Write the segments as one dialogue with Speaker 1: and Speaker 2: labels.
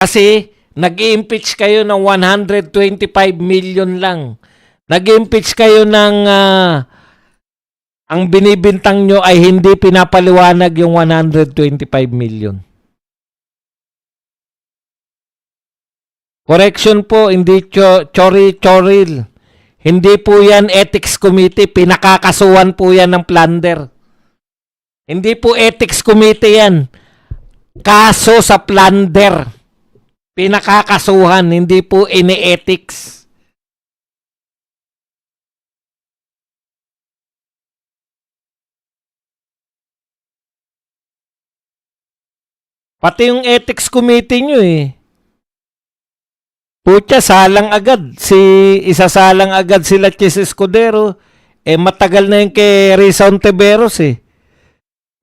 Speaker 1: Kasi nag-i-impeach kayo ng 125 million lang. Nag-i-impeach kayo ng ang binibintang nyo ay hindi pinapaliwanag yung 125 million. Correction po, hindi chori-choril. Hindi po yan ethics committee, pinakakasuhan po yan ng plunder. Hindi po ethics committee yan. Kaso sa plunder. Pinakakasuhan, hindi po ini-ethics. Pati yung ethics committee nyo Putya, salang agad. Isasalang agad sila Chis Escudero. Matagal na yung kay Risa Ontiveros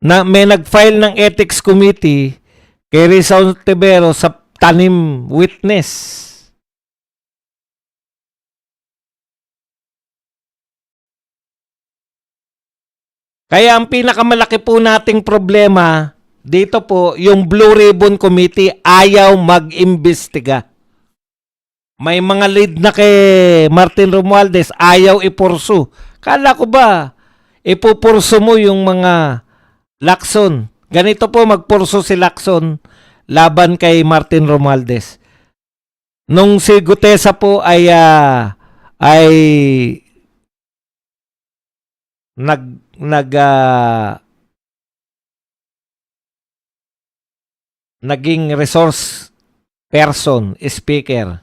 Speaker 1: Na may nag-file ng ethics committee kay Risa Ontiveros sa tanim witness. Kaya ang pinakamalaki po nating problema dito po, yung Blue Ribbon Committee ayaw mag-imbestiga. May mga lead na kay Martin Romualdez, ayaw ipursu. Kala ko ba, ipupursu mo yung mga Lacson. Ganito po magpursu si Lacson laban kay Martin Romualdez. Nung si Gutesa po ay naging resource person, speaker.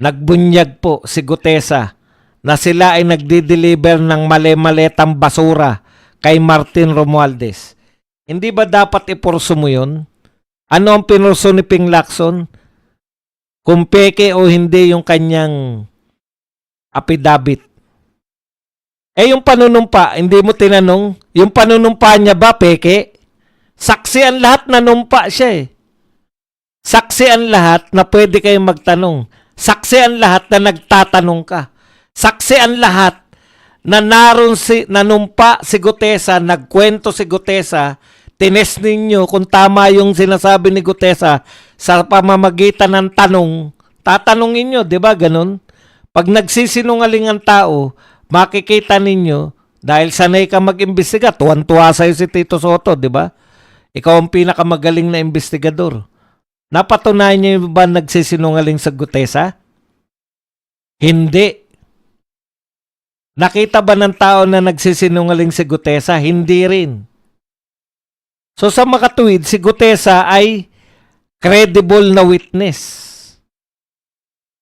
Speaker 1: Nagbunyag po si Gutesa na sila ay nagdi-deliver ng mali-maletang basura kay Martin Romualdez. Hindi ba dapat ipurso mo yun? Ano ang pinurso ni Ping Lacson? Kung peke o hindi yung kanyang affidavit. Yung panunumpa, hindi mo tinanong, yung panunumpa niya ba peke? Saksi ang lahat na numpa siya Saksi ang lahat na pwede kayong magtanong. Saksi ang lahat na nagtatanong ka. Saksi ang lahat na nanumpa si Gutesa, nagkwento si Gutesa, tines ninyo kung tama yung sinasabi ni Gutesa sa pamamagitan ng tanong, tatanungin nyo, di ba ganun? Pag nagsisinungaling ang tao, makikita ninyo, dahil sanay ka mag-imbestiga, tuwan-tuwa sa'yo si Tito Soto, di ba? Ikaw ang pinakamagaling na investigador. Napatunayan niyo ba nagsisinungaling sa Gutesa? Hindi. Nakita ba ng tao na nagsisinungaling si Gutesa? Hindi rin. So sa makatuwid, si Gutesa ay credible na witness.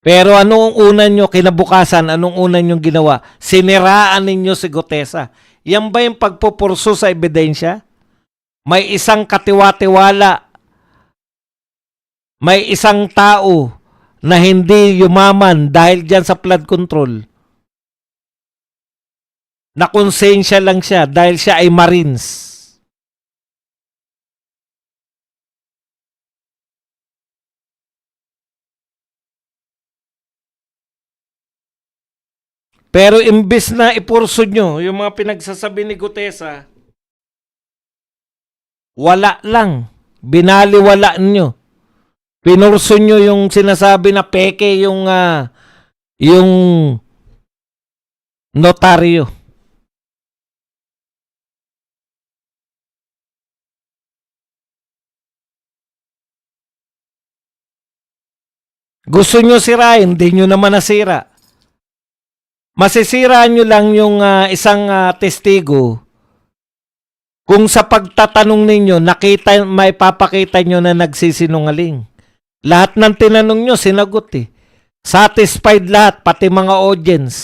Speaker 1: Pero anong una nyo kinabukasan? Anong una nyo ginawa? Siniraan ninyo si Gutesa. Yan ba yung pagpupurso sa ebidensya? May isang katiwa-tiwala. May isang tao na hindi yumaman dahil dyan sa flood control. Nakonsensya lang siya dahil siya ay Marines. Pero imbis na ipurso nyo yung mga pinagsasabi ni Gutesa, wala lang. Binaliwalaan nyo. Pinurso nyo yung sinasabi na peke yung notaryo. Gusto nyo sirain, hindi nyo naman nasira. Masisira nyo lang yung isang testigo kung sa pagtatanong ninyo, maipapakita nyo na nagsisinungaling. Lahat ng tinanong nyo, sinagot Satisfied lahat, pati mga audience.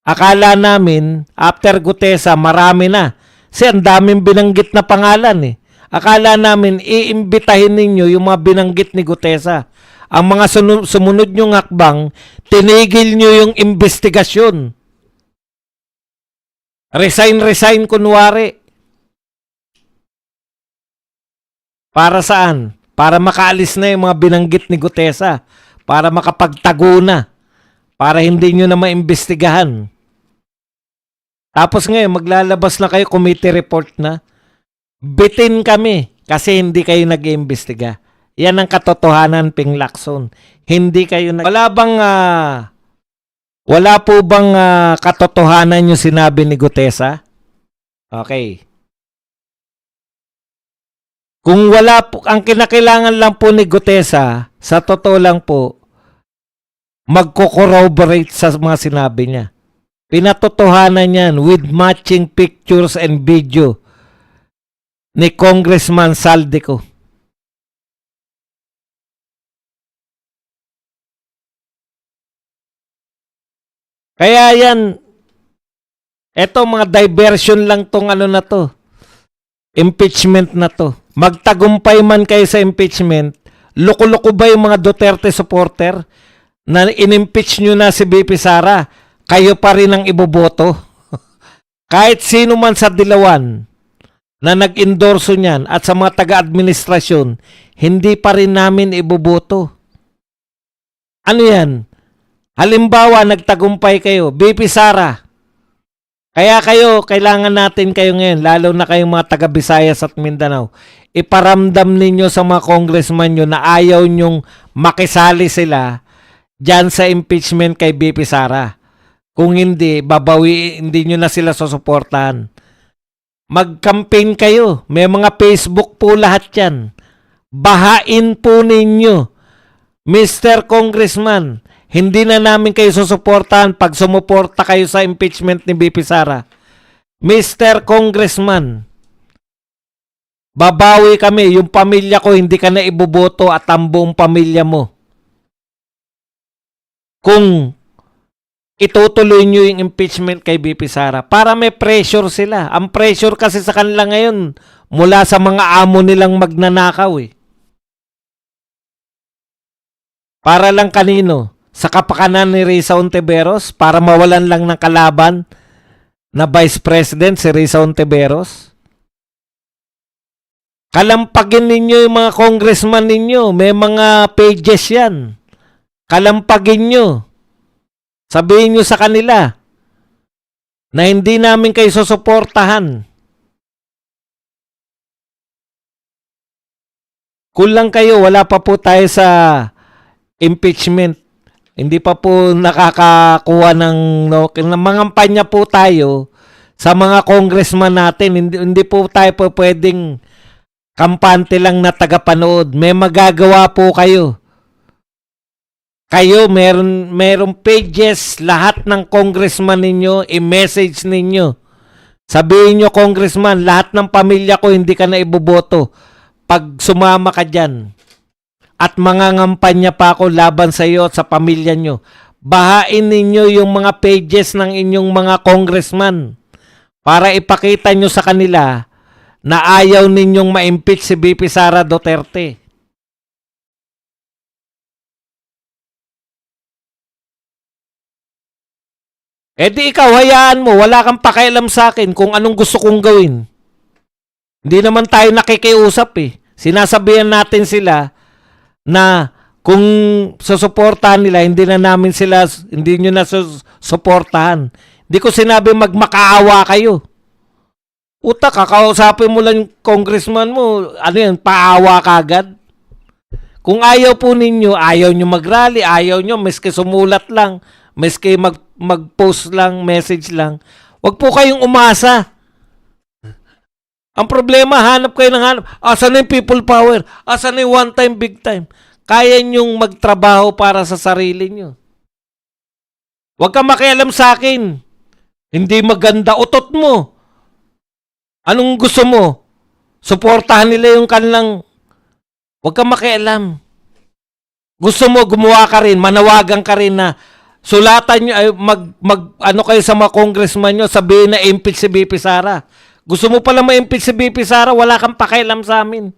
Speaker 1: Akala namin, after Gutesa, marami na. Kasi ang daming binanggit na pangalan Akala namin, iimbitahin ninyo yung mga binanggit ni Gutesa. Ang mga sumunod nyong hakbang, tinigil nyo yung investigasyon. Resign kunwari. Para saan? Para makaalis na yung mga binanggit ni Gutesa. Para makapagtago na. Para hindi nyo na maimbestigahan. Tapos ngayon, maglalabas na kayo, committee report na. Bitin kami kasi hindi kayo nag-iimbestiga. Yan ang katotohanan, Ping Lacson. Hindi kayo wala po bang katotohanan yung sinabi ni Gutesa? Okay. Kung wala po, ang kinakailangan lang po ni Gutesa, sa totoo lang po, magko-corroborate sa mga sinabi niya. Pinatotohanan yan with matching pictures and video ni Congressman Saldico. Kaya yan, eto mga diversion lang tong ano na to. Impeachment na to. Magtagumpay man kayo sa impeachment, loko-loko ba yung mga Duterte supporter na in-impeach nyo na si BP Sara? Kayo pa rin ang iboboto. Kahit sino man sa Dilawan na nag-endorso niyan at sa mga taga-administrasyon, hindi pa rin namin iboboto. Ano yan? Halimbawa, nagtagumpay kayo, BP Sara. Kaya kayo, kailangan natin kayo ngayon, lalo na kayong mga taga-Visayas at Mindanao, iparamdam ninyo sa mga congressman nyo na ayaw nyong makisali sila dyan sa impeachment kay BP Sara. Kung hindi, hindi nyo na sila susuportahan. Mag-campaign kayo. May mga Facebook po lahat yan. Bahain po ninyo. Mr. Congressman, hindi na namin kayo susuportahan pag sumuporta kayo sa impeachment ni BP Sara. Mr. Congressman, babawi kami. Yung pamilya ko, hindi ka na iboboto at ang buong pamilya mo. Kung itutuloy nyo yung impeachment kay BP Sara para may pressure sila. Ang pressure kasi sa kanila ngayon mula sa mga amo nilang magnanakaw eh. Para lang kanino? Sa kapakanan ni Risa Ontiveros para mawalan lang ng kalaban na Vice President si Risa Ontiveros? Kalampagin ninyo yung mga congressman ninyo. May mga pages yan. Kalampagin nyo. Sabihin nyo sa kanila na hindi namin kayo susuportahan. Kulang kayo, wala pa po tayo sa impeachment. Hindi pa po nakakakuha ng mangampanya po tayo sa mga congressman natin. Hindi po tayo po pwedeng kampante lang na tagapanood. May magagawa po kayo. Kayo, meron pages, lahat ng congressman ninyo, i-message ninyo. Sabihin nyo, congressman, lahat ng pamilya ko hindi ka na iboboto pag sumama ka dyan. At mangangampanya pa ako laban sa iyo at sa pamilya nyo. Bahain ninyo yung mga pages ng inyong mga congressman para ipakita nyo sa kanila na ayaw ninyong ma-impeach si BP Sara Duterte. Eh di ikaw, hayaan mo. Wala kang pakialam sa akin kung anong gusto kong gawin. Hindi naman tayo nakikiusap eh. Sinasabihan natin sila na kung susuportahan nila, hindi nyo na susuportahan. Hindi ko sinabi magmakaawa kayo. Utak, kakausapin mo lang yung congressman mo, ano yan, paawa kagad. Kung ayaw po ninyo, ayaw nyo mag-rally, ayaw nyo, maski sumulat lang, maski mag-post lang, message lang, wag po kayong umasa. Ang problema, hanap kayo ng hanap. Asan na yung people power? Asan na yung one time, big time? Kaya nyong magtrabaho para sa sarili nyo. Huwag ka makialam sa akin. Hindi maganda. Utot mo. Anong gusto mo? Suportahan nila yung kanilang... Huwag ka makialam. Gusto mo, gumawa ka rin, manawagan ka rin na sulatan nyo, ano kayo sa mga congressman nyo, sabihin na impeach si BP Sara. Gusto mo pala ma-impeach si BP Sara, wala kang pakialam sa amin.